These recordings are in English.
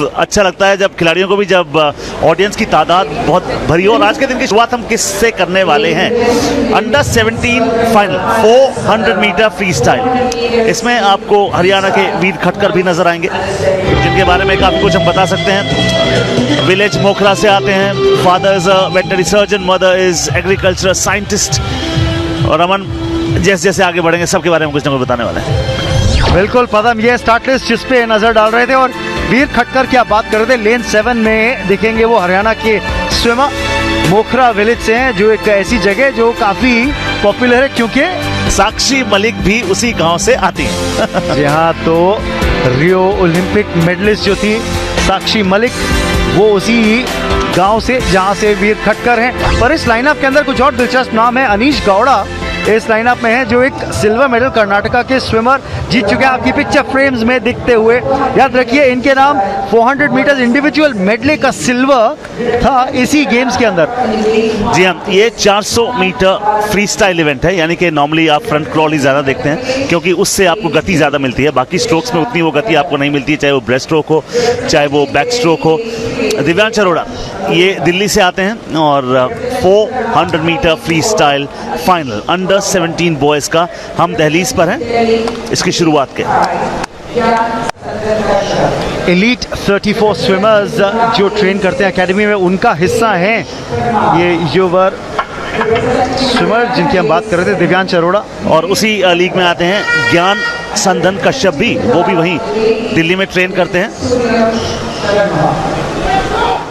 अच्छा लगता है जब खिलाड़ियों को भी, जब ऑडियंस की तादाद बहुत भरी हो। और आज के दिन की शुरुआत हम किससे करने वाले हैं? Under 17 final 400 metre freestyle. इसमें आपको हरियाणा के वीर खटकर भी नजर आएंगे, जिनके बारे में काफी कुछ हम बता सकते हैं। विलेज मोखरा से आते हैं। Father is a veterinary surgeon, mother is agricultural scientist. और अमन जैसे जैसे आगे बढ़ेंगे सबके बारे में कुछ ना कुछ बताने वाले हैं। बिल्कुल पदम, ये स्टार्ट लिस्ट जिस पे नजर डाल रहे थे। और वीर खटकर की आप बात कर रहे थे, लेन 7 में दिखेंगे वो हरियाणा के स्विमर, मोखरा विलेज से हैं, जो एक ऐसी जगह जो काफी पॉपुलर है क्योंकि साक्षी मलिक भी उसी गांव से आती है। जी हाँ, तो रियो ओलंपिक मेडलिस्ट जो थी साक्षी मलिक, वो उसी गांव से जहां से वीर खटकर हैं। पर इस लाइनअप के अंदर कुछ और दिलचस्प नाम है। अनीश गौड़ा इस लाइनअप में है, जो एक सिल्वर मेडल कर्नाटका के स्विमर जीत चुके हैं, आपकी पिक्चर फ्रेम्स में दिखते हुए। याद रखिए इनके नाम 400 मीटर इंडिविजुअल मेडले का सिल्वर था इसी गेम्स के अंदर। जी हाँ, ये 400 मीटर फ्री स्टाइल इवेंट है, यानी कि नॉर्मली आप फ्रंट क्रॉल ही ज्यादा देखते हैं क्योंकि उससे आपको गति ज्यादा मिलती है। बाकी स्ट्रोक्स में उतनी वो गति आपको नहीं मिलती है, चाहे वो ब्रेस्ट स्ट्रोक हो चाहे वो बैक स्ट्रोक हो। दिव्यांश अरोड़ा ये दिल्ली से आते हैं और 400 metre freestyle final under 17 boys का हम दहलीज पर हैं इसकी शुरुआत के। एलीट 34 स्विमर्स जो ट्रेन करते हैं एकेडमी में, उनका हिस्सा हैं ये युवा स्विमर जिनकी हम बात कर रहे थे, दिव्यांश अरोड़ा। और उसी लीग में आते हैं ज्ञान संदन कश्यप भी, वो भी वहीं दिल्ली में ट्रेन करते हैं।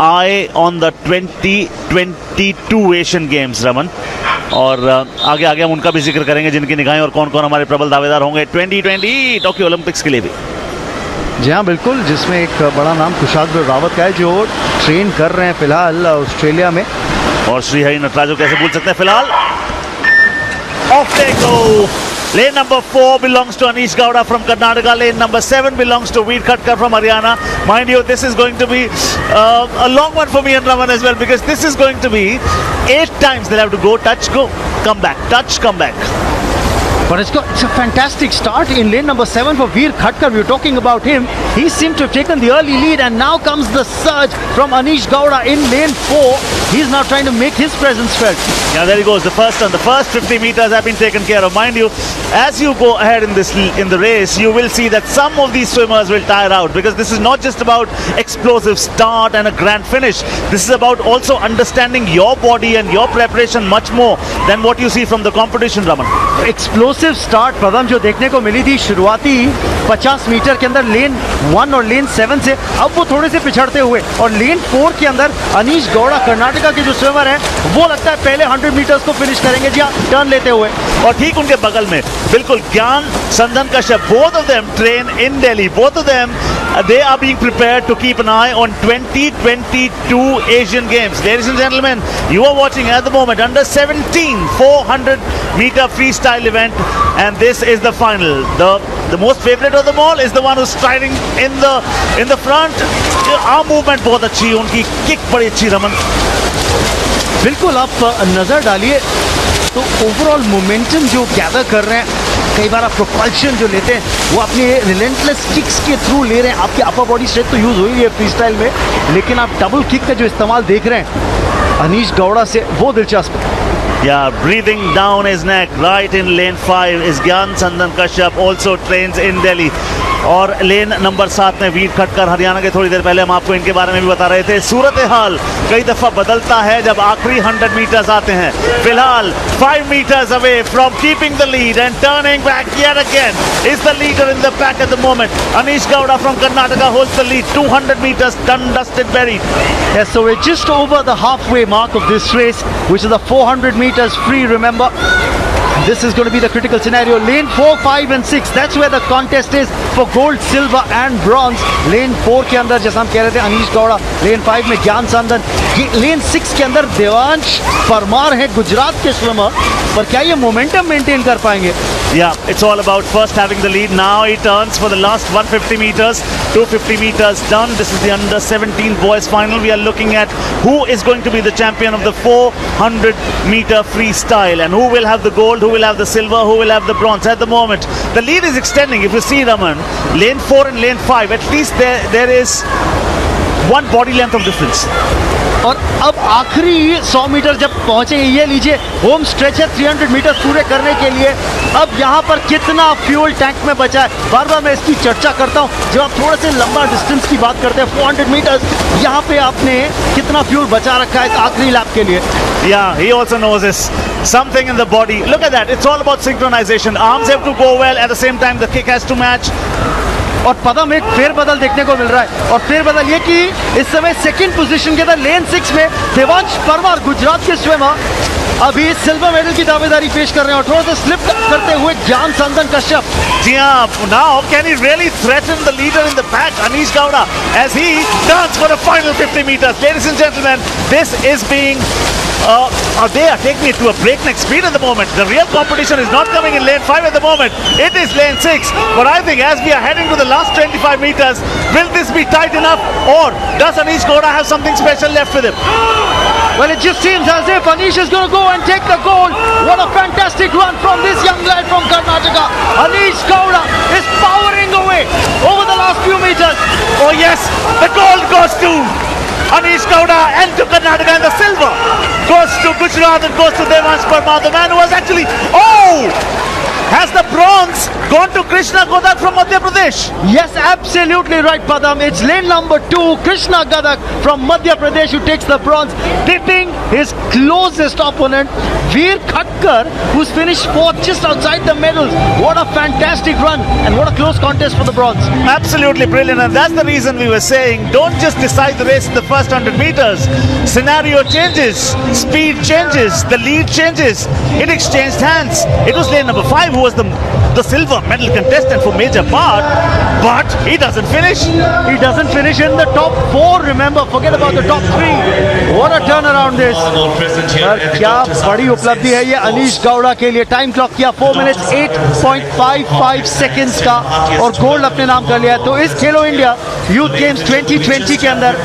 आए on the 2022 Asian games Raman, और आगे आगे हम उनका भी जिक्र करेंगे जिनकी निगाहें और कौन कौन हमारे प्रबल दावेदार होंगे 2020 टोक्यो ओलंपिक्स के लिए भी। जी हाँ बिल्कुल, जिसमें एक बड़ा नाम कुशाग्र रावत का है जो ट्रेन कर रहे हैं फिलहाल ऑस्ट्रेलिया में। और श्रीहरि नटराजन कैसे भूल सकते हैं। फिलहाल of they go. Lane number 4 belongs to Anish Gowda from Karnataka. Lane number 7 belongs to Veer Khatkar from Haryana. Mind you, this is going to be a long one for me and Raman as well, because this is going to be 8 times they'll have to go, touch, go, come back, touch, come back. But it's a fantastic start in lane number 7 for Veer Khatkar. We were talking about him. He seemed to have taken the early lead, and now comes the surge from Anish Gowda in lane 4. He's now trying to make his presence felt. Yeah, there he goes. The first 50 meters have been taken care of. Mind you, as you go ahead in the race, you will see that some of these swimmers will tire out, because this is not just about explosive start and a grand finish. This is about also understanding your body and your preparation much more than what you see from the competition, Raman. Explosive start Padam जो देखने को मिली थी शुरुआती 50 metre के अंदर लेन 1 और लेन 7 से, अब वो थोड़े से पिछड़ते हुए, और लेन 4 के अंदर अनीश गौड़ा कर्नाटका के जो स्विमर हैं वो लगता है पहले 100 मीटर्स को फिनिश करेंगे। जी हाँ, टर्न लेते हुए। और ठीक उनके बगल में बिल्कुल ज्ञान संदन Kashyap, both of them train in Delhi, both of them they are being prepared to keep an eye on 2022 Asian Games. Ladies and gentlemen, you are watching at the moment under 17 400 meter freestyle event, and this is the final. The most favorite of them all is the one who's striding in the front. Arm movement बहुत अच्छी, उनकी kick बड़ी अच्छी रमन। बिल्कुल, आप नजर डालिए तो ओवरऑल मोमेंटम जो गैदर कर रहे हैं, कई बार आप प्रोपल्शन जो लेते हैं वो अपने रिलेंटलेस किक्स के थ्रू ले रहे हैं। आपकी अपर बॉडी स्ट्रेंथ तो यूज हो ही है फ्री स्टाइल में, लेकिन आप डबल किक का जो इस्तेमाल देख रहे हैं अनीश गौड़ा से, वो दिलचस्प है। Yeah, breathing down his neck right in lane 5 is Gyan Sandan Kashyap, also trains in Delhi. और लेन नंबर 7 में वीर खटकर हरियाणा के। थोड़ी देर पहले हम आपको इनके बारे में भी बता रहे थे। सूरत हाल कई दफा बदलता है जब आखिरी 100 मीटर्स आते हैं। फिलहाल 5 meters away from keeping the lead and turning back yet again is the leader in the pack at the moment. Anish Gowda from Karnataka holds the lead. 200 meters done, dusted, buried. Yes, so we're just over the halfway mark of this race, which is the 400 meters free, remember. This is going to be the critical scenario. Lane 4, 5 and 6, that's where the contest is for gold, silver and bronze. Lane 4 के अंदर जैसा हम कह रहे थे Anish Gowda, Lane 5 में ज्ञान संदन, Lane 6 के अंदर देवांश परमार है गुजरात के स्विमर, पर क्या ये मोमेंटम मेंटेन कर पाएंगे? Yeah, it's all about first having the lead. Now he turns for the last 150 meters, 250 meters done. This is the under 17 boys final. We are looking at who is going to be the champion of the 400 meter freestyle and who will have the gold, who will have the silver, who will have the bronze. At the moment, the lead is extending. If you see, Raman, lane 4 and lane 5, at least there is one body length of difference. और अब आखिरी 100 metre जब पहुंचेंगे, ये लीजिए home stretch है 300 metre पूरे करने के लिए। अब यहाँ पर कितना फ्यूल टैंक में बचा है, बार बार मैं इसकी चर्चा करता हूँ। जब आप थोड़े से लंबा डिस्टेंस की बात करते हैं 400 मीटर, यहाँ पे आपने कितना फ्यूल बचा रखा है इस आखिरी लैप के लिए? Yeah, he also knows this. Something in the body. Look at that. It's all about synchronization. Arms have to go well. At the same time, the kick has to match. और पदम एक फेरबदल देखने को मिल रहा है, और फेरबदल ये कि इस समय सेकंड पोजीशन के अंदर लेन 6 में देवांश परमार गुजरात के स्विमर अभी सिल्वर मेडल की दावेदारी पेश कर रहे हैं, और थोड़ा सा स्लिप करते हुए ज्ञान संदन कश्यप। जी हाँ, now can he really threaten the leader in the pack, Anish Gowda, as he turns for the final 50 meters. Ladies and gentlemen, this is being they are taking it to a breakneck speed at the moment. The real competition is not coming in lane 5 at the moment. It is lane 6. But I think as we are heading to the last 25 meters, will this be tight enough, or does Anish Gowda have something special left with him? Well, it just seems as if Anish is going to go and take the gold. What a fantastic run from this young lad from Karnataka. Anish Gowda is powering away over the last few meters. Oh yes, the gold goes to Anish Gowda and to Karnataka, and the silver goes to Gujarat and goes to Devansh Parmar, the man who was actually, has the bronze gone to Krishna Gadak from Madhya Pradesh? Yes, absolutely right, Padam. It's lane number 2, Krishna Gadak from Madhya Pradesh, who takes the bronze, beating his closest opponent, Veer Khatkar, who's finished 4th just outside the medals. What a fantastic run, and what a close contest for the bronze. Absolutely brilliant, and that's the reason we were saying, don't just decide the race in the first 100 meters. Scenario changes, speed changes, the lead changes. It exchanged hands. It was lane number 5 who was the silver medal contestant for major part, but he doesn't finish. He doesn't finish in the top 4, remember, forget about the top 3. What a turnaround this. पर क्या बड़ी उपलब्धि है ये अनीश गौड़ा के लिए। Time clock किया 4 minutes 8.55 seconds का, और गोल्ड अपने नाम कर लिया। तो इस खेलो इंडिया यूथ गेम्स 2020 के अंदर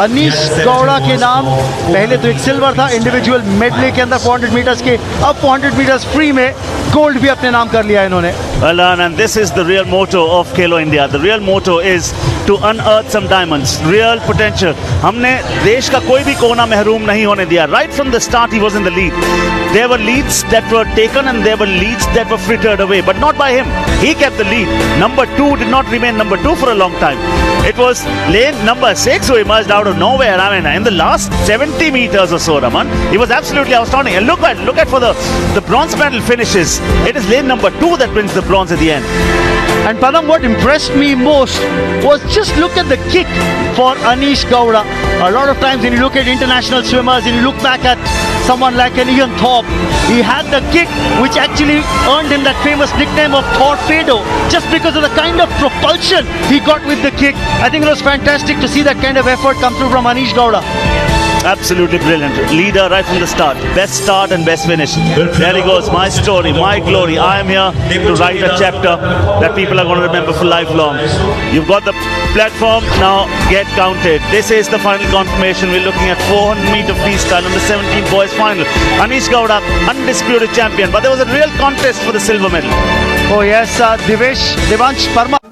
अनीश गौड़ा के नाम पहले तो एक सिल्वर था इंडिविजुअल मेडले के अंदर 400 मीटर्स के, अब 400 मीटर्स फ्री में गोल्ड भी अपने नाम कर लिया इन्होंने। Well done, and this is the real motto of Khelo India. The real motto is to unearth some diamonds, real potential. हमने देश का कोई भी कोना महरूम नहीं होने दिया. Right from the start he was in the lead. There were leads that were taken and there were leads that were frittered away, but not by him. He kept the lead. Number 2 did not remain number 2 for a long time. It was lane number 6 who emerged out of nowhere. I mean, in the last 70 meters or so, Raman, he was absolutely outstanding. And look at for the bronze medal finishes. It is lane number 2 that wins the bronze at the end. And Padam, what impressed me most was just look at the kick for Anish Gowda. A lot of times when you look at international swimmers and you look back at someone like an Ian Thorpe, he had the kick which actually earned him that famous nickname of Torpedo, just because of the kind of propulsion he got with the kick. I think it was fantastic to see that kind of effort come through from Anish Gowda. Absolutely brilliant. Leader right from the start. Best start and best finish. There he goes. My story, my glory. I am here to write a chapter that people are going to remember for lifelong. You've got the platform. Now get counted. This is the final confirmation. We're looking at 400 meter freestyle on the 17 boys final. Anish Gowda, undisputed champion. But there was a real contest for the silver medal. Oh yes, Devansh Parmar.